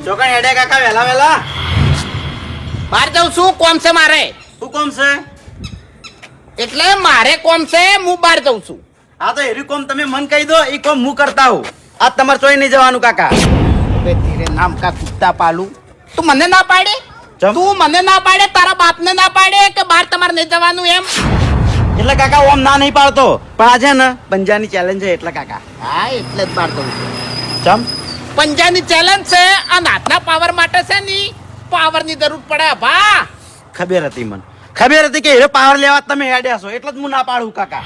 ચોકણ હેડે કાકા વેલા વેલા બહાર જાઉં છું કોમ છે મારે શું કોમ છે એટલે મારે કોમ છે હું બહાર જાઉં છું હા તો એરી કોમ તમે મન કહી દો એ કોમ હું કરતા હું આ તમારે ચોઈ નહીં જવાનું કાકા અબે તેરે નામ કા કુત્તા પાલું તું મને ના પાડે ચમ? તું મને ના પાડે તારા બાપને ના પાડે કે બહાર તમારે નહીં જવાનું એમ એટલે કાકા ઓમ ના નહીં પાડતો પણ આ છે ને પંજાની ચેલેન્જ છે એટલે કાકા હા એટલે જ બહાર જાઉં છું ચમ પંજાની ચેલેન્જ છે અને હાથના પાવર માટે છે ની પાવરની જરૂર પડે ભા ખબર હતી મને ખબર હતી કે હીરો પાવર લેવા તમે હેડ્યા છો એટલે જ હું ના પાડું કાકા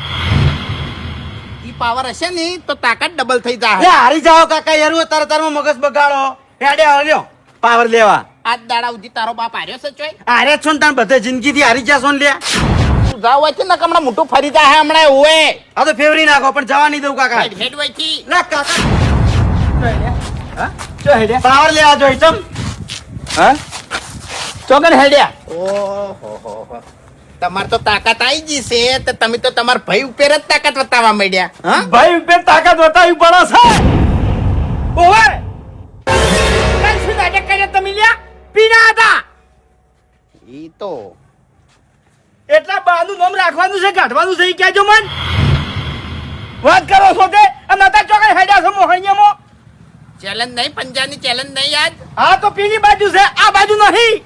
ઈ પાવર હશે ની તો તાકાત ડબલ થઈ લે જાય હારી જાઓ કાકા યાર તારમાં મગજ બગાડો હેડે હર્યો પાવર લેવા આજ દાડા સુધી તારો બાપ હાર્યો છે ચોય હારે છો ને તાર બધે જિંદગીથી હારી જશો ને લે તું જાવ હોય છે ને હમણાં મોટું ફરી જાય હમણાં ઓએ આ તો ફેવરી નાખો પણ જવા નહીં દઉં કાકા હેડ હોય થી ના કાકા પાવર લેવા જોઈએ ચમ હા ચોકન હેડ્યા ઓહો તમાર તો તાકાત આવી ગઈ છે તો તમે તો તમાર ભાઈ ઉપર જ તાકાત બતાવવા માંડ્યા હા ભાઈ ઉપર તાકાત બતાવી પડે છે ઓવે કઈ શું નાટક કર્યા તમે લ્યા પીના હતા ઈ તો એટલા બાનું નામ રાખવાનું છે કાઢવાનું છે ઈ કહેજો મન વાત કરો છો તે અને નતા ચોકન હેડ્યા છો મોહણિયામાં ચેલેન્જ નહીં પંજાની ચેલેન્જ નહીં યાદ હા તો પેલી બાજુ છે આ બાજુ નહીં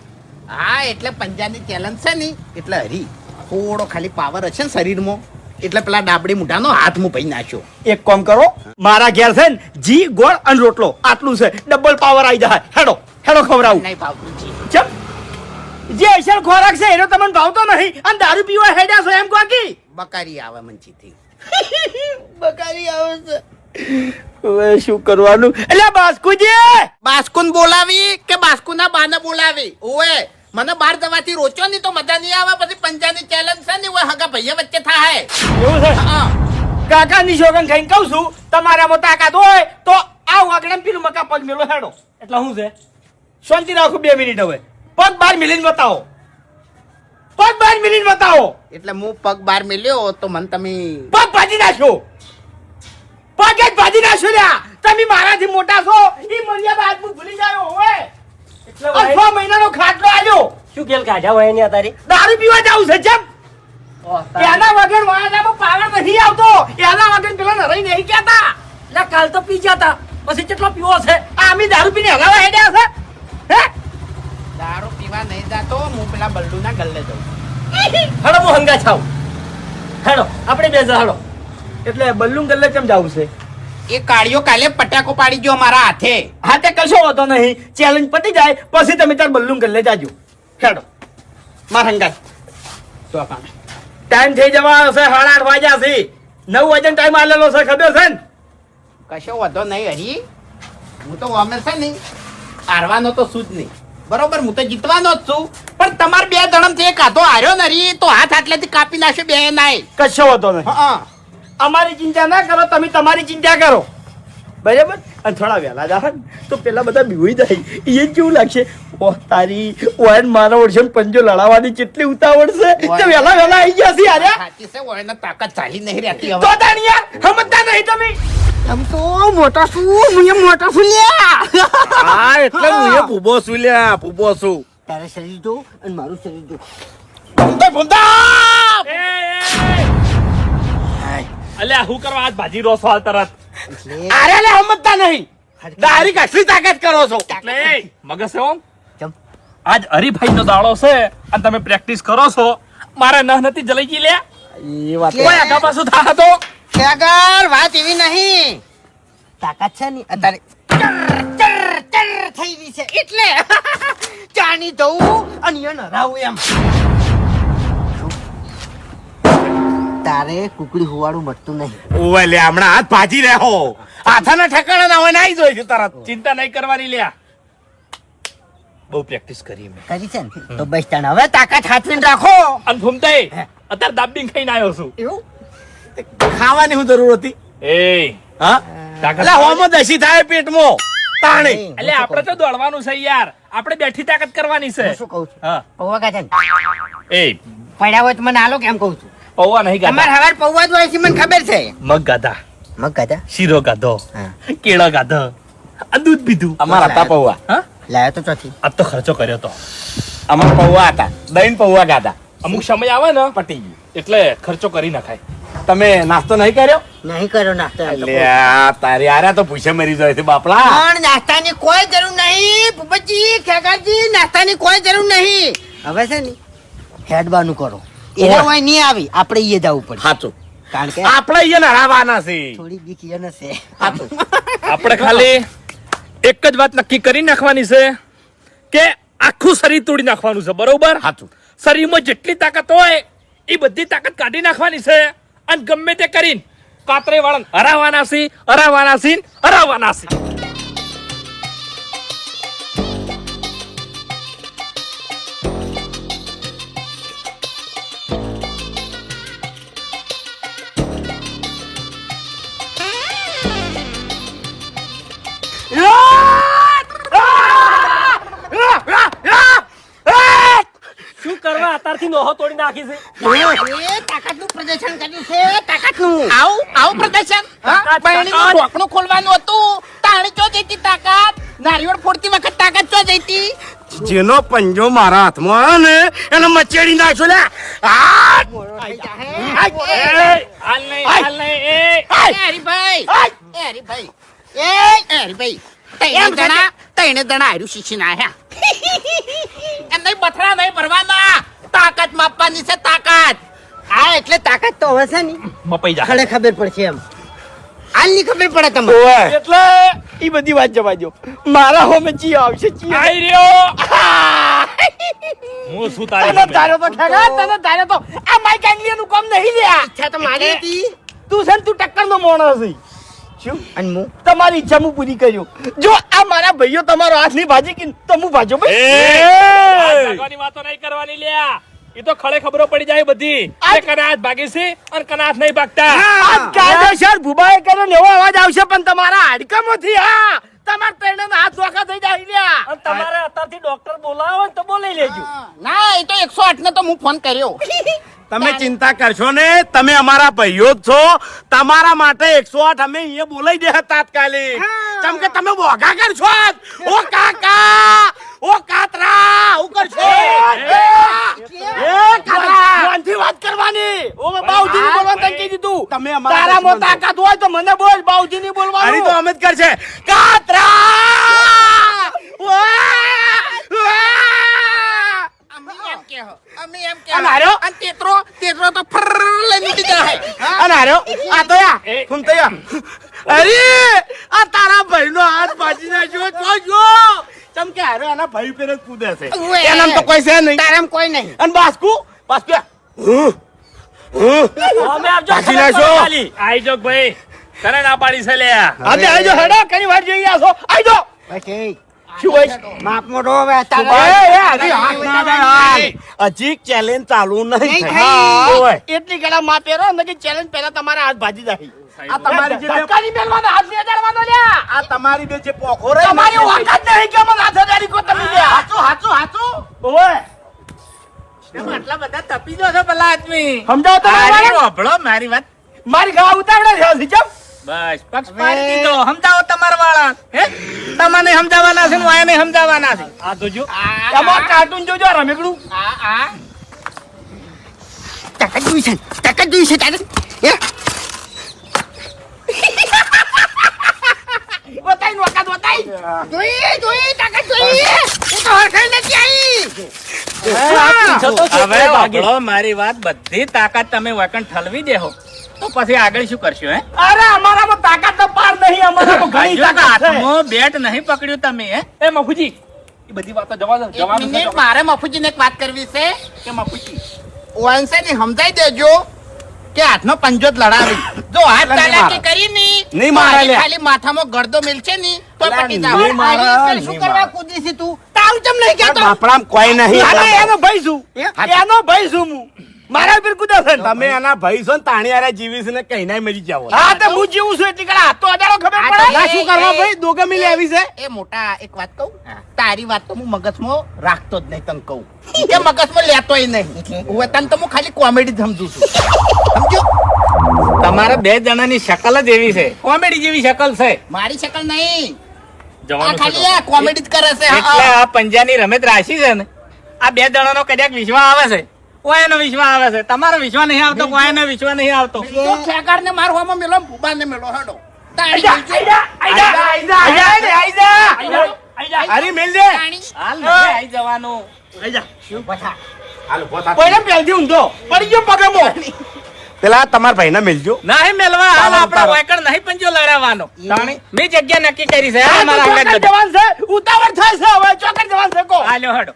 હા એટલે પંજાની ચેલેન્જ છે ની એટલે હરી થોડો ખાલી પાવર હશે ને શરીરમાં એટલે પેલા ડાબડી મુઠાનો હાથ હું ભાઈ નાખ્યો એક કામ કરો મારા ઘેર છે ને જી ગોળ અને રોટલો આટલું છે ડબલ પાવર આવી જાય હેડો હેડો ખવડાવું નહીં ભાવતું જી ચમ જે અસર ખોરાક છે એનો તમને ભાવતો નહીં અને દારૂ પીવા હેડ્યા છો એમ કહો કે બકારી આવે મંચીથી બકારી આવે છે હવે શું કરવાનું એટલે બાસ્કુજી બાસ્કુન બોલાવી કે બાસ્કુના બાને બોલાવી ઓએ મને બહાર જવાથી રોચો નહીં તો મજા નહીં આવે પછી પંજાની ચેલેન્જ છે ને ઓય હગા ભાઈયા વચ્ચે થાય એવું છે હા કાકા ની શોગન ખાઈને કહું છું તમારામાં તાકાત હોય તો આ વાગડમ પેલું મકા પગ મેલો હેડો એટલે શું છે શાંતિ રાખો 2 મિનિટ હવે પગ બાર મિલીને બતાવો પગ બાર મિલીને બતાવો એટલે હું પગ બહાર મેલ્યો તો મને તમે પગ ભાજી નાખ્યો પગ જ ભાજી નાખ્યો લ્યા તમે મારાથી મોટા છો ઈ મર્યાદા આજ હું ભૂલી જાયો હવે એટલે 6 મહિનાનો ખાટલો આલ્યો શું કેલ કાઢ્યા હોય એની તારી દારૂ પીવા જાવ છે જેમ એના વગર વાળામાં પાવર નથી આવતો એના વગર પેલા નરાઈ નહીં કહેતા એટલે કાલ તો પી ગયા તા પછી કેટલો પીવો છે આમી દારૂ પીને હલાવા હેડ્યા છે હે દારૂ પીવા નહીં જાતો હું પેલા બલ્લુના ગલ્લે જાઉં હેડો હું હંગા છાવ હેડો આપણે બે હેડો એટલે બલ્લું ગલ્લે કેમ જાવું છે એ કાળિયો કાલે પટાકો પાડી ગયો મારા હાથે હા તે કશો હોતો નહીં ચેલેન્જ પતી જાય પછી તમે તાર બલ્લું ગલ્લે જાજો હેડો માર હંગાય તો આપણે ટાઈમ થઈ જવા હશે 8:30 વાગ્યા છે 9 વાગ્યાનો ટાઈમ આલેલો છે ખબર છે ને કશો વધો નહીં હરી હું તો અમે છે ને હારવાનો તો શું જ નહીં બરોબર હું તો જીતવાનો જ છું પણ તમાર બે જણમથી એક હાથો હાર્યો ને હરી તો હાથ આટલેથી કાપી નાખ્યો બે નાય કશો હોતો નહીં હા અમારી ચિંતા ના કરો તમે તમારી ચિંતા કરો બરાબર અને થોડા વહેલા જાવ તો પેલા બધા બીવાઈ જાય એ કેવું લાગશે ઓહ તારી ઓયન મારા ઓળશે પંજો લડાવવાની કેટલી ઉતાવળ છે તો વહેલા આવી ગયા છે યાર સાચી છે ઓયને તાકાત ચાલી નહીં રહેતી તો હવે તાણી યાર સમજતા નહીં તમે આમ તો મોટા છું હું મોટા છું લ્યા હા એટલે હું એ ભૂબો છું લ્યા ભૂબો છું તારે શરીર જો અને મારું શરીર જો અલ્યા હું કરવા આજ ભાજી રોસો હાલ તરત અરે લે સમજતા નહીં ડાયરેક્ટ આટલી તાકાત કરો છો એટલે મગજ છે ઓમ આજ હરીભાઈ નો દાડો છે અને તમે પ્રેક્ટિસ કરો છો મારે નહ નથી જલાઈ ગઈ લે એ વાત કોઈ આગા પાછું થા તો આગળ વાત એવી નહીં તાકાત છે ને અત્યારે ચર થઈ રહી છે એટલે ચાની જવું અને એને હરાવું એમ તારે કુકડી હુવાડું મળતું નહીં ઓવે લે હમણાં હાથ ભાજી રહ્યો હાથાના ઠેકાણા ના હોય નાઈ જોઈ છે તરત ચિંતા નહીં કરવાની લ્યા બહુ પ્રેક્ટિસ કરી મેં કરી છે ને તો બસ તાણ હવે તાકાત હાથવીને રાખો અને ભૂમતે અત્યારે દાબડીને ખાઈને આવ્યો છું એવું ખાવાની શું જરૂર હતી એ હા તાકાત એટલે હોમો દસી થાય પેટમાં તાણે એટલે આપણે તો દોડવાનું છે યાર આપણે બેઠી તાકાત કરવાની છે શું કહું છું હા પૌવા કાઢે એ પડ્યા હોય તો મને આલો કેમ કહું છું પૌવા નહીં તમારે ગાધા હવાર પૌવા જ હોય છે મને ખબર છે મગ ગાધા મગ કાઢા શીરો ગાધો હા કેળા ગાધો આ દૂધ પીધું અમારા હતા પૌવા હા લાયો તો ચોથી આ તો ખર્ચો કર્યો તો અમાર પૌવા હતા દહીં પૌવા ખાધા અમુક સમય આવે ને પટી ગયું એટલે ખર્ચો કરી નખાય. તમે નાસ્તો નહીં કર્યો નહીં કર્યો નાસ્તો આજ તો. અલ્યા તારી આરા તો પૂછે મરી જાય છે બાપલા પણ નાસ્તાની કોઈ જરૂર નહીં ભૂપતજી ખેગાજી નાસ્તાની કોઈ જરૂર નહીં હવે છે ને હેડવાનું કરો એના હોય નહીં આવી આપણે ઈએ જવું પડે સાચું કારણ કે આપણે અહીંયા નરાવાના છે થોડી બીક એને છે સાચું આપણે ખાલી એક જ વાત નક્કી કરી નાખવાની છે કે આખું શરીર તોડી નાખવાનું છે, બરોબર? સાચું શરીરમાં જેટલી તાકાત હોય એ બધી તાકાત કાઢી નાખવાની છે અને ગમે તે કરીને કાતરે વાળાને હરાવવાના છે, હરાવવાના છે, હરાવવાના છે. શું કરવા અત્યારથી નોહો તોડી નાખી છે? તાકાતનું પ્રદર્શન કર્યું છે તાકાતનું આવું પ્રદર્શન બહેણીનું ઢોકણું ખોલવાનું હતું તાણી ચો જઈતી તાકાત નારિયેળ ફોડતી વખત તાકાત ચો જઈતી જેનો પંજો મારા હાથમાં આવે ને એને મચેડી નાખ્યો લે આ! હાલ નહીં, હાલ નહીં, એ. હરીભાઈ હરીભાઈ હરીભાઈ તઈને દણા હાર્યું શીશી ના હે એમ નહીં બથડા નહીં ભરવાના તાકાત માપવાની છે તાકાત આ એટલે તાકાત તો હવે છે ને મપાઈ જા. ખડે ખબર પડશે એમ હાલની ખબર પડે તમને ઓય એટલે ઈ બધી વાત જવા દો. મારા હોમે ચી આવશે ચી આઈ રહ્યો. હું શું તારી તને સામે? ધાર્યો તો ઠેકા, તને ધાર્યો તો આ માઈક એંગલિયાનું કામ નહીં લ્યા. ઈચ્છા તો મારી હતી તું છે ને તું ટક્કરનો માણસ છે. શું અને હું તમારી ઈચ્છા હું પૂરી કર્યો. જો આ મારા ભાઈઓ તમારો હાથ નહીં ભાજી કે તો હું ભાજો એ, ભાઈ. આ ભાગવાની વાતો નહીં કરવાની લ્યા. ઈ તો ખડે ખબરો પડી જાય બધી કે કના હાથ ભાગે છે અને કના હાથ નહીં ભાગતા. આ કાયદેસર ભુબાએ કર્યો ને એવો અવાજ આવશે પણ તમારા હાડકામાંથી હા તમારા ત્રણેયના હાથ ધોકા થઈ જાય લ્યા. અને તમારે અત્યારથી ડોક્ટર બોલાવો ને તો બોલાવી લેજો. ના એ તો 108 ને તો હું ફોન કર્યો તમે ચિંતા કરશો ને તમે અમારા ભાઈઓ જ છો તમારા માટે 108 અમે અહીંયા બોલાવી દે તાત્કાલિક કેમ કે તમે બોગા કરશો ઓ કાકા ઓ કાતરા હું કરશો એ કાકા ફોનથી વાત કરવાની. ઓ બાઉજીને બોલવાનું તને કહી દીધું. તમે અમારા તારામાં દુશ્મન છો. તાકાત હોય તો મને બોલ, બાઉજીને અરે બોલવાનું. તો અમે જ કરશે કાતરા અમે એમ કહો અમે એમ અને હાર્યો? કહો અને તેતરો તો ફર લઈને નીકળી જાય અને હાર્યો આ તો યા એ. ફૂમ તો યા અરે આ તારા ભાઈનો હાથ ભાજી નાખ્યો જોજો ચમ કે હારો એના ભાઈ પેરે જ કૂદે છે ઉવે. એનામ તો કોઈ છે નહીં તારામ કોઈ નહીં અને બાસ્કુ યા. અમે આપજો ભાજી ખબર નાખશો. પડે ખાલી. આઈ જો ભાઈ, તને ના પાડી છે લ્યા. આજે આવજો હેડો કઈ વાર જોઈ આસો આવજો. પછી શું હોય? માપ મોટો હવે એ, હજી હાથ ના દે હાલ. હજી ચેલેન્જ ચાલુ નહીં નહીં થઈ. થઈ. ઓય. એટલી કડા માં પહેરો ને કે ચેલેન્જ પહેલા તમારા હાથ ભાજી જાય. આ તમારી જે ધક્કાની મેલવાનો હાથ નહીં અડાડવાનો લ્યા. આ તમારી બે જે પોખો રહી ને, તમારી વખત નહીં કે મને હાથ અડાડી કો તમે લ્યા. હાચું ઓય આટલા બધા તપી જો છો પેલા આદમી સમજાવો તો અરે મારે. વાપરો મારી વાત મારી ગા ઉતાવળે છે હજી ચમ. બસ પક્ષ પાડી દીધો સમજાવો તમારા વાળા હે તમને સમજાવવાના છે ને વાયને સમજાવવાના છે આ તો જો. એમાં કાર્ટૂન જોજો રમેકડું. આ તાકાત જોઈ છે તાકાત એ બતાઈ નો વખત બતાઈ. જોઈ તાકાત જોઈ એ તો હરખાઈ નથી આવી હવે વાપરો મારી વાત. બધી તાકાત તમે વકણ ઠલવી દેહો તો પછી આગળ શું કરશો હે? અરે અમારામાં તાકાત તો પાર નહીં. અમારામાં ઘણી જો તાકાત છે. હાથમાં બેટ નહીં પકડ્યું તમે હે? એ મફુજી, એ બધી વાતો જવા દો. એક જવાનું છે મિનિટ તો. મારે મફુજીને એક વાત કરવી છે કે મફુજી, ઓનસે ને સમજાઈ દેજો કે હાથનો પંજો જ લડાવી જો હાથ નહીં ચાલાકી મારે. કરી ની નહીં મારે તો લે. ખાલી માથામાં ગરદો મિલશે ની તો અલા, પટી નહીં જાવ મારે. આની શું કરવા કૂદી છે તું તારું ચમ નહીં કહેતો બાપડામાં કોઈ નહીં અરે એનો ભાઈ છું. એનો ભાઈ છું હું. મારા ઉપર કુદે છે. તમે એના ભાઈ છો ને તાણી આરે જીવી છે ને કઈ ના મરી જાવ હા તો હું જીવું છું એટલી કડા હાથ તો અડાડો ખબર પડે. ના શું કરવા ભાઈ દોગા મિલી આવી છે એ મોટા એક વાત કહું તારી વાત તો હું મગજમાં રાખતો જ નહીં તને કહું કે મગજમાં લેતોય નહીં હવે તને તો હું ખાલી કોમેડી સમજુ છું સમજો તમારા બે જણાની શકલ જ એવી છે, કોમેડી જેવી શકલ છે. મારી શકલ નહીં જવાનું છે ખાલી આ કોમેડી જ કરે છે એટલે આ પંજાની રમત રાશી છે ને આ બે જણાનો કદાચ વિશ્વાસ આવે છે કોઈનો વિશ્વાસ આવે છે તમારો વિશ્વાસ નહીં આવતો કોઈનો વિશ્વાસ નહીં આવતો તો ખેગાર ને મારવામાં મેલો ભૂબા ને મેલો હેડો તાળી હારી મેલ દે હાલ નહીં આઈ જવાનું પહેલા પહેલથી ઊંધો પડી ગયો પગમો પેલા તમારા ભાઈને મેલજો નહીં મેલવા હાલ આપણે વાયકણ નહીં પંજો લડાવવાનો મેં જગ્યા નક્કી કરી છે હાલ મારા આગળ જવાન છે ઉતાવળ થાય છે હવે ચોકડ જવાન છે કો હાલ્યો હેડો